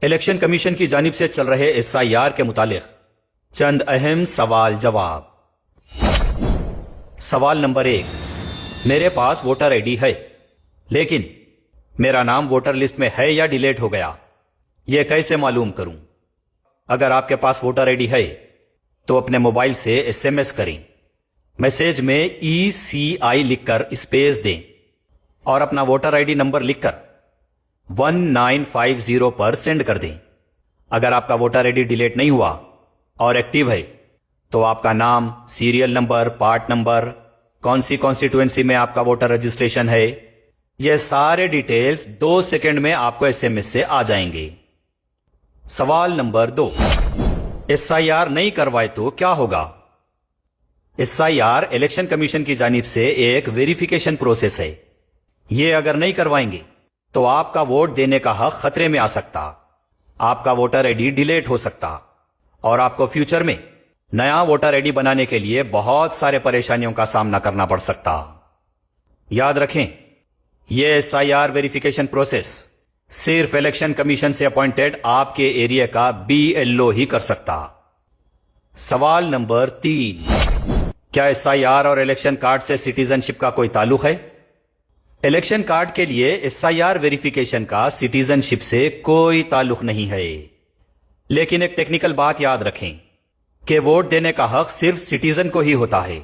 Election commission کی جانب سے چل رہے SIR کے متعلق چند اہم سوال جواب۔ سوال نمبر 1، میرے پاس ووٹر آئی ڈی ہے لیکن میرا نام ووٹر لسٹ میں ہے یا ڈیلیٹ ہو گیا، یہ کیسے معلوم کروں؟ اگر آپ کے پاس ووٹر آئی ڈی ہے تو اپنے موبائل سے SMS کریں، میسج میں ECI لکھ کر اسپیس دیں اور اپنا ووٹر آئی ڈی نمبر لکھ کر 1950 پر سینڈ کر دیں۔ اگر آپ کا ووٹر آئی ڈی ڈیلیٹ نہیں ہوا اور ایکٹیو ہے تو آپ کا نام، سیریل نمبر، پارٹ نمبر، کون سی کانسٹیٹوئنسی میں آپ کا ووٹر رجسٹریشن ہے، یہ سارے ڈیٹیلز 2 سیکنڈ میں آپ کو SMS سے آ جائیں گے۔ سوال نمبر 2، SIR نہیں کروائے تو کیا ہوگا؟ SIR الیکشن کمیشن کی جانب سے ایک ویریفیکیشن پروسیس ہے، یہ اگر نہیں کروائیں گے تو آپ کا ووٹ دینے کا حق خطرے میں آ سکتا، آپ کا ووٹر آئی ڈی ڈیلیٹ ہو سکتا اور آپ کو فیوچر میں نیا ووٹر آئی ڈی بنانے کے لیے بہت سارے پریشانیوں کا سامنا کرنا پڑ سکتا۔ یاد رکھیں، یہ SIR ویریفیکیشن پروسیس صرف الیکشن کمیشن سے اپوائنٹڈ آپ کے ایریا کا BLO ہی کر سکتا۔ سوال نمبر 3، کیا SIR اور الیکشن کارڈ سے سٹیزن شپ کا کوئی تعلق ہے؟ الیکشن کارڈ کے لیے SIR ویریفیکیشن کا سٹیزن شپ سے کوئی تعلق نہیں ہے، لیکن ایک ٹیکنیکل بات یاد رکھیں کہ ووٹ دینے کا حق صرف سٹیزن کو ہی ہوتا ہے۔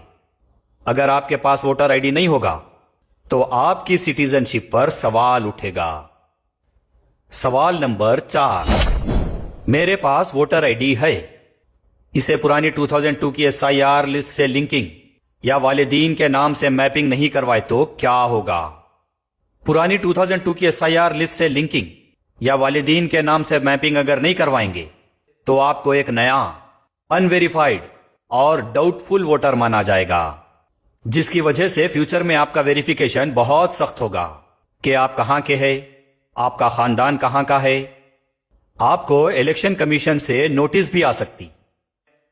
اگر آپ کے پاس ووٹر آئی ڈی نہیں ہوگا تو آپ کی سٹیزن شپ پر سوال اٹھے گا۔ سوال نمبر 4، میرے پاس ووٹر آئی ڈی ہے، اسے پرانی 2002 کی SIR لسٹ سے لنکنگ یا والدین کے نام سے میپنگ نہیں کروائے تو کیا ہوگا؟ پرانی 2002 کی SIR لسٹ سے لنکنگ یا والدین کے نام سے میپنگ اگر نہیں کروائیں گے تو آپ کو ایک نیا ان ویریفائڈ اور ڈاؤٹ فل ووٹر مانا جائے گا، جس کی وجہ سے فیوچر میں آپ کا ویریفیکیشن بہت سخت ہوگا کہ آپ کہاں کے ہیں، آپ کا خاندان کہاں کا ہے۔ آپ کو الیکشن کمیشن سے نوٹس بھی آ سکتی،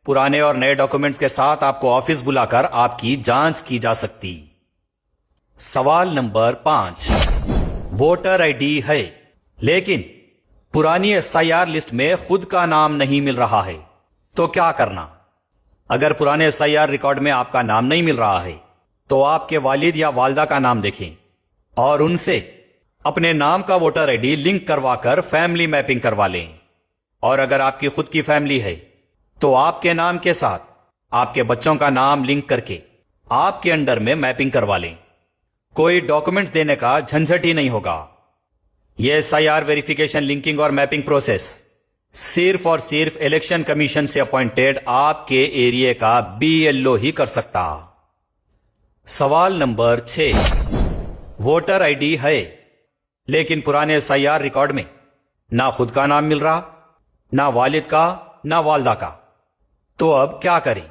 پرانے اور نئے ڈاکومنٹس کے ساتھ آپ کو آفس بلا کر آپ کی جانچ کی جا سکتی۔ سوال نمبر 5، ووٹر آئی ڈی ہے لیکن پرانی SIR لسٹ میں خود کا نام نہیں مل رہا ہے تو کیا کرنا؟ اگر پرانے SIR ریکارڈ میں آپ کا نام نہیں مل رہا ہے تو آپ کے والد یا والدہ کا نام دیکھیں اور ان سے اپنے نام کا ووٹر آئی ڈی لنک کروا کر فیملی میپنگ کروا لیں، اور اگر آپ کی خود کی فیملی ہے تو آپ کے نام کے ساتھ آپ کے بچوں کا نام لنک کر کے آپ کے انڈر میں میپنگ کروا لیں۔ کوئی ڈاکومنٹس دینے کا جھنجھٹ ہی نہیں ہوگا۔ یہ SIR ویریفیکیشن لنکنگ اور میپنگ پروسیس صرف اور صرف الیکشن کمیشن سے اپوائنٹڈ آپ کے ایریا کا BLO ہی کر سکتا۔ سوال نمبر 6، ووٹر آئی ڈی ہے لیکن پرانے SIR ریکارڈ میں نہ خود کا نام مل رہا، نہ والد کا، نہ والدہ کا، تو اب کیا کریں؟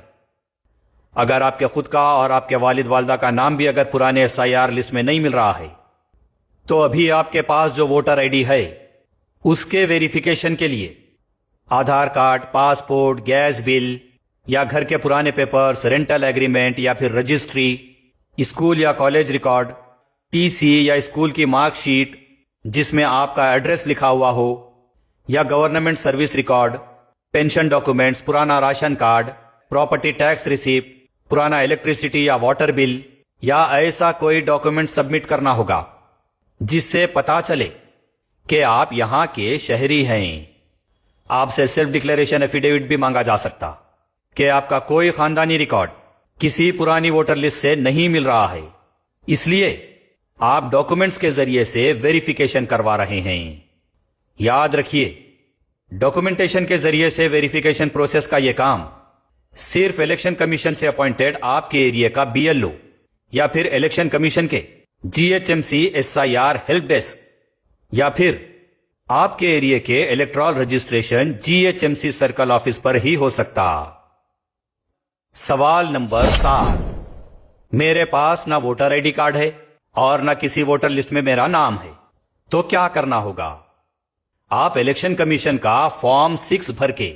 اگر آپ کے خود کا اور آپ کے والد والدہ کا نام بھی اگر پرانے SIR لسٹ میں نہیں مل رہا ہے تو ابھی آپ کے پاس جو ووٹر آئی ڈی ہے اس کے ویریفیکیشن کے لیے Aadhaar card, passport, gas bill یا گھر کے پرانے پیپرز، رینٹل ایگریمنٹ یا پھر رجسٹری، اسکول یا کالج ریکارڈ، TC یا اسکول کی مارک شیٹ جس میں آپ کا ایڈریس لکھا ہوا ہو، یا government service record, pension documents, پرانا ration card, property tax receipt, پرانا الیکٹریسٹی یا واٹر بل، یا ایسا کوئی ڈاکومنٹ سبمٹ کرنا ہوگا جس سے پتا چلے کہ آپ یہاں کے شہری ہیں۔ آپ سے سیلف ڈکلیریشن ایفیڈیوٹ بھی مانگا جا سکتا کہ آپ کا کوئی خاندانی ریکارڈ کسی پرانی ووٹر لسٹ سے نہیں مل رہا ہے، اس لیے آپ ڈاکومنٹس کے ذریعے سے ویریفیکیشن کروا رہے ہیں۔ یاد رکھیے، ڈاکومنٹیشن کے ذریعے سے ویریفیکیشن پروسیس کا یہ کام صرف الیکشن کمیشن سے اپوائنٹڈ آپ کے ایریا کا BLO یا پھر الیکشن کمیشن کے GHMC SIR ہیلپ ڈیسک یا پھر آپ کے ایریا کے electoral registration GHMC circle office پر ہی ہو سکتا۔ سوال نمبر 7، میرے پاس نہ ووٹر آئی ڈی کارڈ ہے اور نہ کسی ووٹر لسٹ میں میرا نام ہے تو کیا کرنا ہوگا؟ آپ الیکشن کمیشن کا فارم 6 بھر کے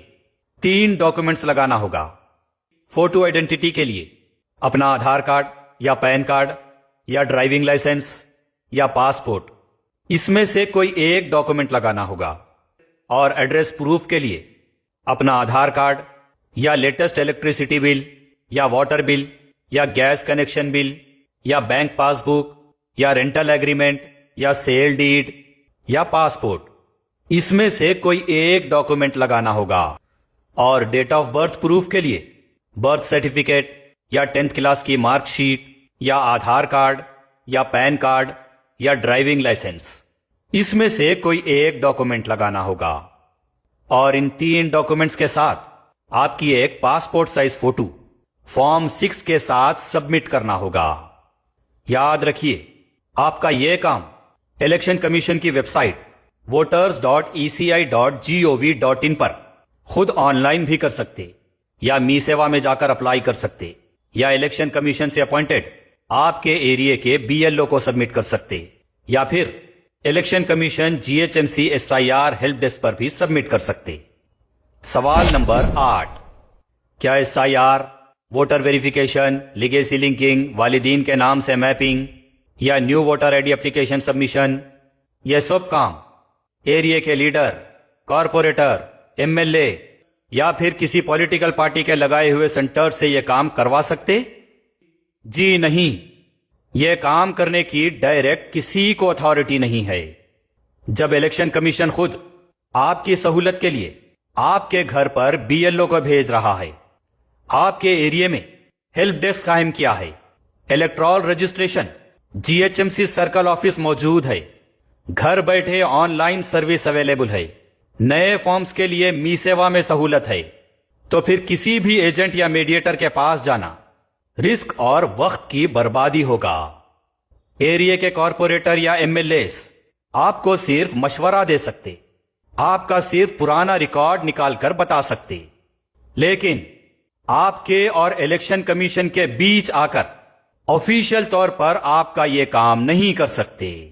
3 ڈاکومنٹس لگانا ہوگا۔ فوٹو آئیڈینٹی کے لیے اپنا آدھار کارڈ یا پین کارڈ یا ڈرائیونگ لائسنس یا پاسپورٹ، اس میں سے کوئی ایک ڈاکومنٹ لگانا ہوگا، اور ایڈریس پروف کے لیے اپنا آدھار کارڈ یا لیٹسٹ الیکٹریسٹی بل یا واٹر بل یا گیس کنیکشن بل یا بینک پاس بک یا رینٹل ایگریمنٹ یا سیل ڈیڈ یا پاسپورٹ، اس میں سے کوئی ایک ڈاکومنٹ لگانا ہوگا۔ اور ڈیٹ آف برتھ پروف کے لیے برتھ سرٹیفکیٹ یا 10th کلاس کی مارک شیٹ یا آدھار کارڈ یا پین کارڈ یا ڈرائیونگ لائسنس، اس میں سے کوئی ایک ڈاکومنٹ لگانا ہوگا۔ اور ان 3 ڈاکومنٹس کے ساتھ آپ کی ایک پاسپورٹ سائز فوٹو فارم 6 کے ساتھ سبمٹ کرنا ہوگا۔ یاد رکھیے، آپ کا یہ کام الیکشن کمیشن کی ویب سائٹ voters.eci.gov.in پر خود آن لائن بھی کر سکتے، یا می سیوا میں جا کر اپلائی کر سکتے، یا الیکشن کمیشن سے اپوائنٹڈ آپ کے ایریے کے BLO کو سبمٹ کر سکتے، یا پھر election commission GHMC SIR help desk پر بھی سبمٹ کر سکتے۔ سوال نمبر 8، کیا SIR، voter verification, legacy linking, والدین کے نام سے میپنگ یا new voter ID application submission, یہ سب کام ایریے کے لیڈر، کارپوریٹر، MLA یا پھر کسی پولیٹیکل پارٹی کے لگائے ہوئے سینٹر سے یہ کام کروا سکتے؟ جی نہیں، یہ کام کرنے کی ڈائریکٹ کسی کو اتھارٹی نہیں ہے۔ جب الیکشن کمیشن خود آپ کی سہولت کے لیے آپ کے گھر پر BLO کو بھیج رہا ہے، آپ کے ایریے میں ہیلپ ڈیسک قائم کیا ہے، electoral registration GHMC circle office موجود ہے، گھر بیٹھے آن لائن سروس اویلیبل ہے، نئے فارمز کے لیے می سیوا میں سہولت ہے، تو پھر کسی بھی ایجنٹ یا میڈیٹر کے پاس جانا رسک اور وقت کی بربادی ہوگا۔ ایریے کے کارپوریٹر یا MLAs آپ کو صرف مشورہ دے سکتے، آپ کا صرف پرانا ریکارڈ نکال کر بتا سکتے، لیکن آپ کے اور الیکشن کمیشن کے بیچ آ کر آفیشیل طور پر آپ کا یہ کام نہیں کر سکتے۔